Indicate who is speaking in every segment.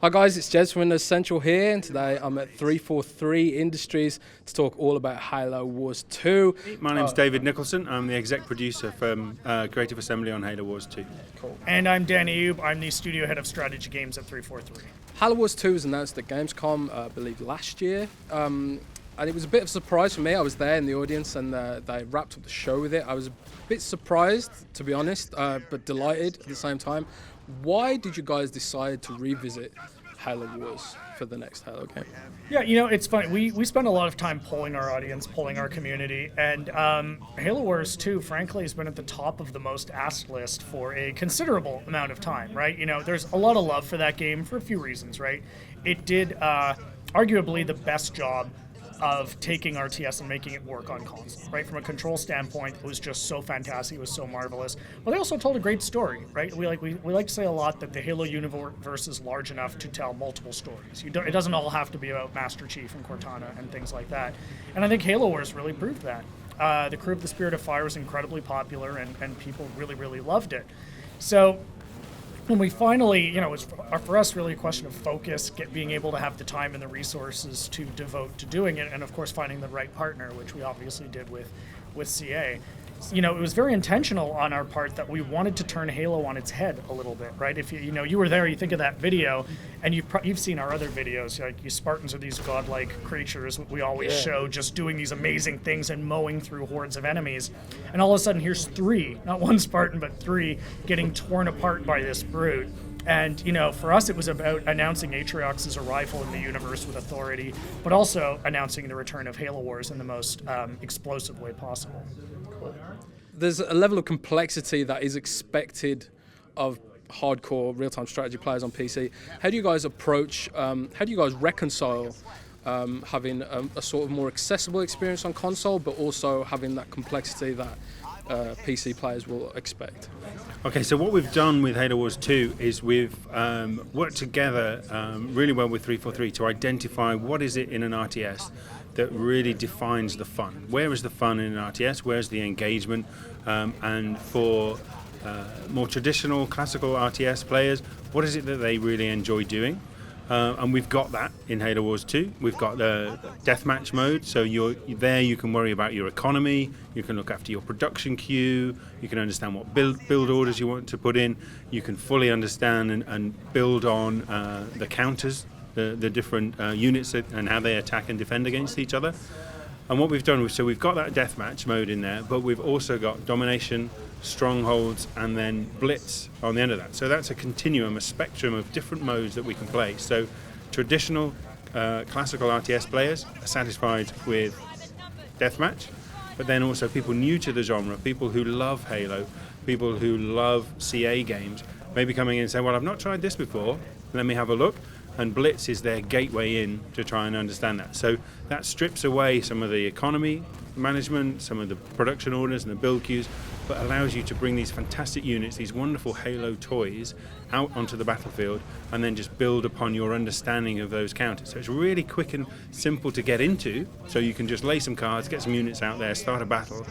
Speaker 1: Hi guys, it's Jez from Windows Central here, and today I'm at 343 Industries to talk all about Halo Wars 2.
Speaker 2: My name's David Nicholson. I'm the exec producer from Creative Assembly on Halo Wars 2.
Speaker 1: Cool.
Speaker 3: And I'm Dan Ayoub. I'm the studio head of strategy games at 343.
Speaker 1: Halo Wars 2 was announced at Gamescom, I believe, last year. And it was a bit of a surprise for me. I was there in the audience and they wrapped up the show with it. I was a bit surprised, to be honest, but delighted at the same time. Why did you guys decide to revisit Halo Wars for the next Halo game?
Speaker 3: Yeah, it's funny. We spend a lot of time polling our audience, polling our community, and Halo Wars 2, frankly, has been at the top of the most asked list for a considerable amount of time, right? There's a lot of love for that game for a few reasons, right? It did arguably the best job of taking RTS and making it work on console, right? From a control standpoint, it was just so fantastic, it was so marvelous. But they also told a great story, right? We like to say a lot that the Halo universe is large enough to tell multiple stories. It doesn't all have to be about Master Chief and Cortana and things like that. And I think Halo Wars really proved that. The Crew of the Spirit of Fire was incredibly popular and people really, really loved it. So when we finally, it was for us really a question of focus, being able to have the time and the resources to devote to doing it, and of course finding the right partner, which we obviously did with CA. It was very intentional on our part that we wanted to turn Halo on its head a little bit, right? If you were there, you think of that video, and you've seen our other videos, like you Spartans are these godlike creatures we always show, just doing these amazing things and mowing through hordes of enemies, and all of a sudden here's three, not one Spartan, but three, getting torn apart by this brute. And, for us, it was about announcing Atriox's arrival in the universe with authority, but also announcing the return of Halo Wars in the most explosive way possible.
Speaker 1: There's a level of complexity that is expected of hardcore real-time strategy players on PC. How do you guys reconcile having a sort of more accessible experience on console, but also having that complexity that PC players will expect?
Speaker 2: Okay, so what we've done with Halo Wars 2 is we've worked together really well with 343 to identify what is it in an RTS that really defines the fun. Where is the fun in an RTS? Where's the engagement? And for more traditional, classical RTS players, what is it that they really enjoy doing? And we've got that in Halo Wars 2. We've got the deathmatch mode, so you can worry about your economy, you can look after your production queue, you can understand what build orders you want to put in, you can fully understand and build on the counters, the different units and how they attack and defend against each other. And what we've done, so we've got that deathmatch mode in there, but we've also got domination, strongholds, and then blitz on the end of that. So that's a continuum, a spectrum of different modes that we can play. So traditional classical RTS players are satisfied with deathmatch, but then also people new to the genre, people who love Halo, people who love CA games, maybe coming in and saying, well, I've not tried this before, let me have a look. And Blitz is their gateway in to try and understand that. So that strips away some of the economy management, some of the production orders and the build queues, but allows you to bring these fantastic units, these wonderful Halo toys, out onto the battlefield and then just build upon your understanding of those counters. So it's really quick and simple to get into, so you can just lay some cards, get some units out there, start a battle.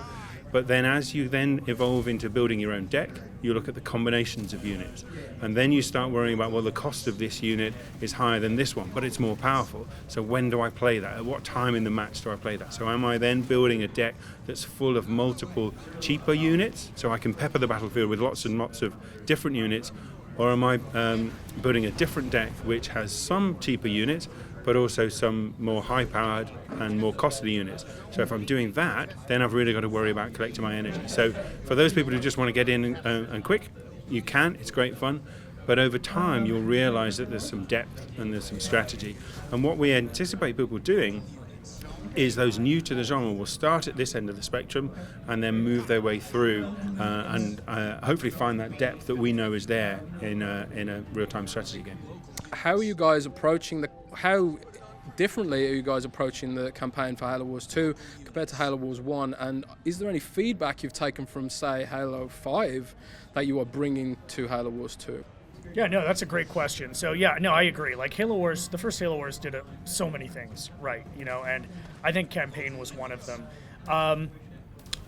Speaker 2: But then as you then evolve into building your own deck, you look at the combinations of units. And then you start worrying about, well, the cost of this unit is higher than this one, but it's more powerful. So when do I play that? At what time in the match do I play that? So am I then building a deck that's full of multiple cheaper units, so I can pepper the battlefield with lots and lots of different units? Or am I building a different deck which has some cheaper units, but also some more high-powered and more costly units? So if I'm doing that, then I've really got to worry about collecting my energy. So for those people who just want to get in and quick, you can, it's great fun, but over time you'll realize that there's some depth and there's some strategy. And what we anticipate people doing is those new to the genre will start at this end of the spectrum and then move their way through and hopefully find that depth that we know is there in a real-time strategy game.
Speaker 1: How are you guys approaching how differently are you guys approaching the campaign for Halo Wars 2 compared to Halo Wars 1? And is there any feedback you've taken from, say, Halo 5 that you are bringing to Halo Wars 2?
Speaker 3: Yeah, no, that's a great question. So yeah, no, I agree. Like Halo Wars, the first Halo Wars did so many things right, and I think campaign was one of them.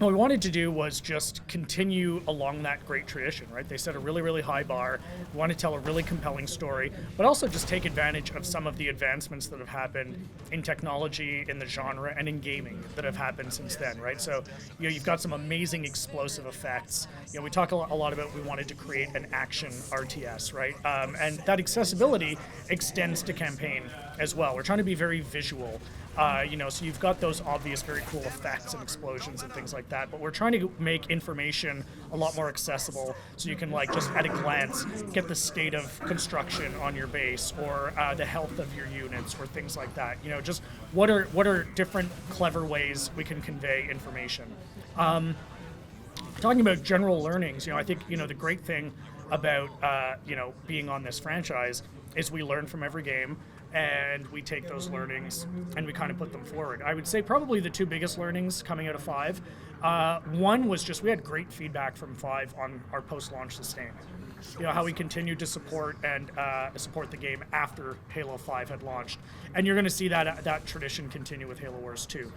Speaker 3: what we wanted to do was just continue along that great tradition, right? They set a really, really high bar. We want to tell a really compelling story, but also just take advantage of some of the advancements that have happened in technology, in the genre, and in gaming that have happened since then, right? So, you've got some amazing explosive effects. We talk a lot about we wanted to create an action RTS, right? And that accessibility extends to campaign as well. We're trying to be very visual. So you've got those obvious, very cool effects and explosions and things like that, but we're trying to make information a lot more accessible so you can, just at a glance, get the state of construction on your base or the health of your units or things like that. Just what are different clever ways we can convey information. Talking about general learnings, I think, the great thing about, being on this franchise is we learn from every game. And we take those learnings and we kind of put them forward. I would say probably the two biggest learnings coming out of 5. One was just we had great feedback from 5 on our post-launch sustain. How we continued to support and support the game after Halo 5 had launched. And you're going to see that tradition continue with Halo Wars 2.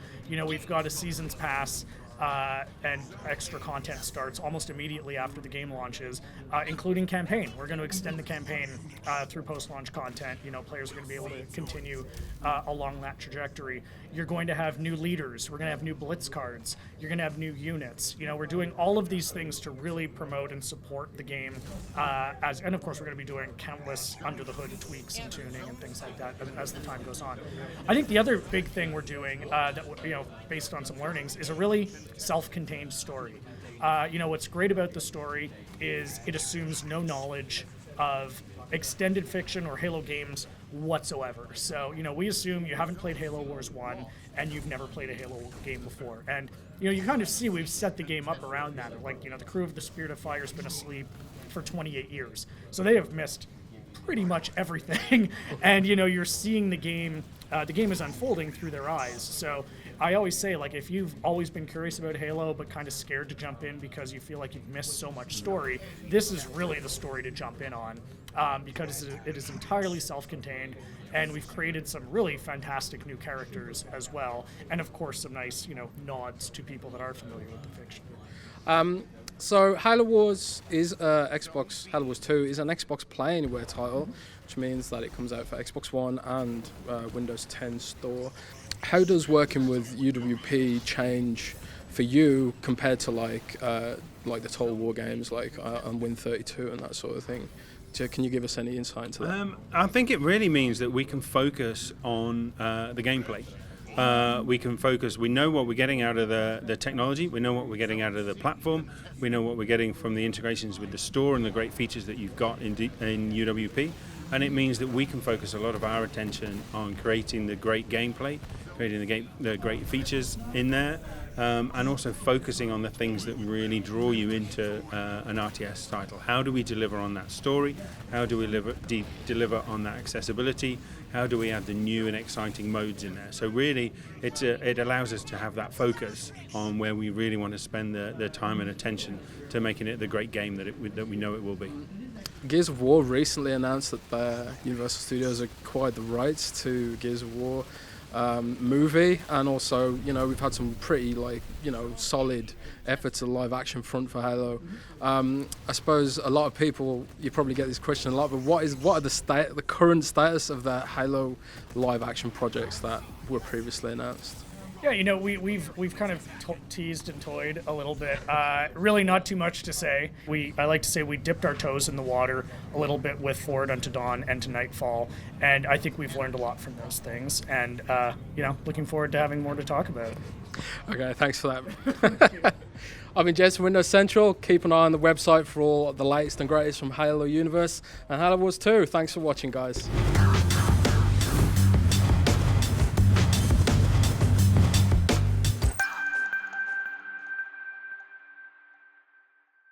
Speaker 3: We've got a Seasons Pass and extra content starts almost immediately after the game launches, including campaign. We're going to extend the campaign through post-launch content. Players are going to be able to continue along that trajectory. You're going to have new leaders. We're going to have new blitz cards. You're going to have new units. We're doing all of these things to really promote and support the game. And of course, we're going to be doing countless under-the-hood tweaks and tuning and things like that as the time goes on. I think the other big thing we're doing that based on some learnings is a really self-contained story. What's great about the story is it assumes no knowledge of extended fiction or Halo games whatsoever. So, we assume you haven't played Halo Wars 1 and you've never played a Halo game before. And, you kind of see we've set the game up around that. The crew of the Spirit of Fire has been asleep for 28 years. So they have missed pretty much everything. And, you're seeing the game is unfolding through their eyes. So I always say, if you've always been curious about Halo but kind of scared to jump in because you feel like you've missed so much story, this is really the story to jump in on because it is entirely self-contained, and we've created some really fantastic new characters as well, and of course some nice, nods to people that are familiar with the fiction.
Speaker 1: So Halo Wars is Halo Wars 2 is an Xbox Play Anywhere title, which means that it comes out for Xbox One and Windows 10 store. How does working with UWP change for you compared to the Total War games on Win32 and that sort of thing? Can you give us any insight into that?
Speaker 2: I think it really means that we can focus on the gameplay. We can focus. We know what we're getting out of the technology. We know what we're getting out of the platform. We know what we're getting from the integrations with the store and the great features that you've got in UWP. And it means that we can focus a lot of our attention on creating the great gameplay, creating the great features in there, and also focusing on the things that really draw you into an RTS title. How do we deliver on that story? How do we deliver on that accessibility? How do we add the new and exciting modes in there? So really, it allows us to have that focus on where we really want to spend the time and attention to making it the great game that we know it will be.
Speaker 1: Gears of War recently announced that Universal Studios acquired the rights to Gears of War movie, and also we've had some pretty solid efforts at the live action front for Halo. I suppose a lot of people, you probably get this question a lot, but what are the current status of the Halo live action projects that were previously announced?
Speaker 3: Yeah, we've kind of teased and toyed a little bit. Really not too much to say. I like to say we dipped our toes in the water a little bit with Forward Unto Dawn and to Nightfall, and I think we've learned a lot from those things, and looking forward to having more to talk about.
Speaker 1: Okay, thanks for that. I've been Jason, Windows Central. Keep an eye on the website for all the latest and greatest from Halo Universe and Halo Wars 2. Thanks for watching, guys.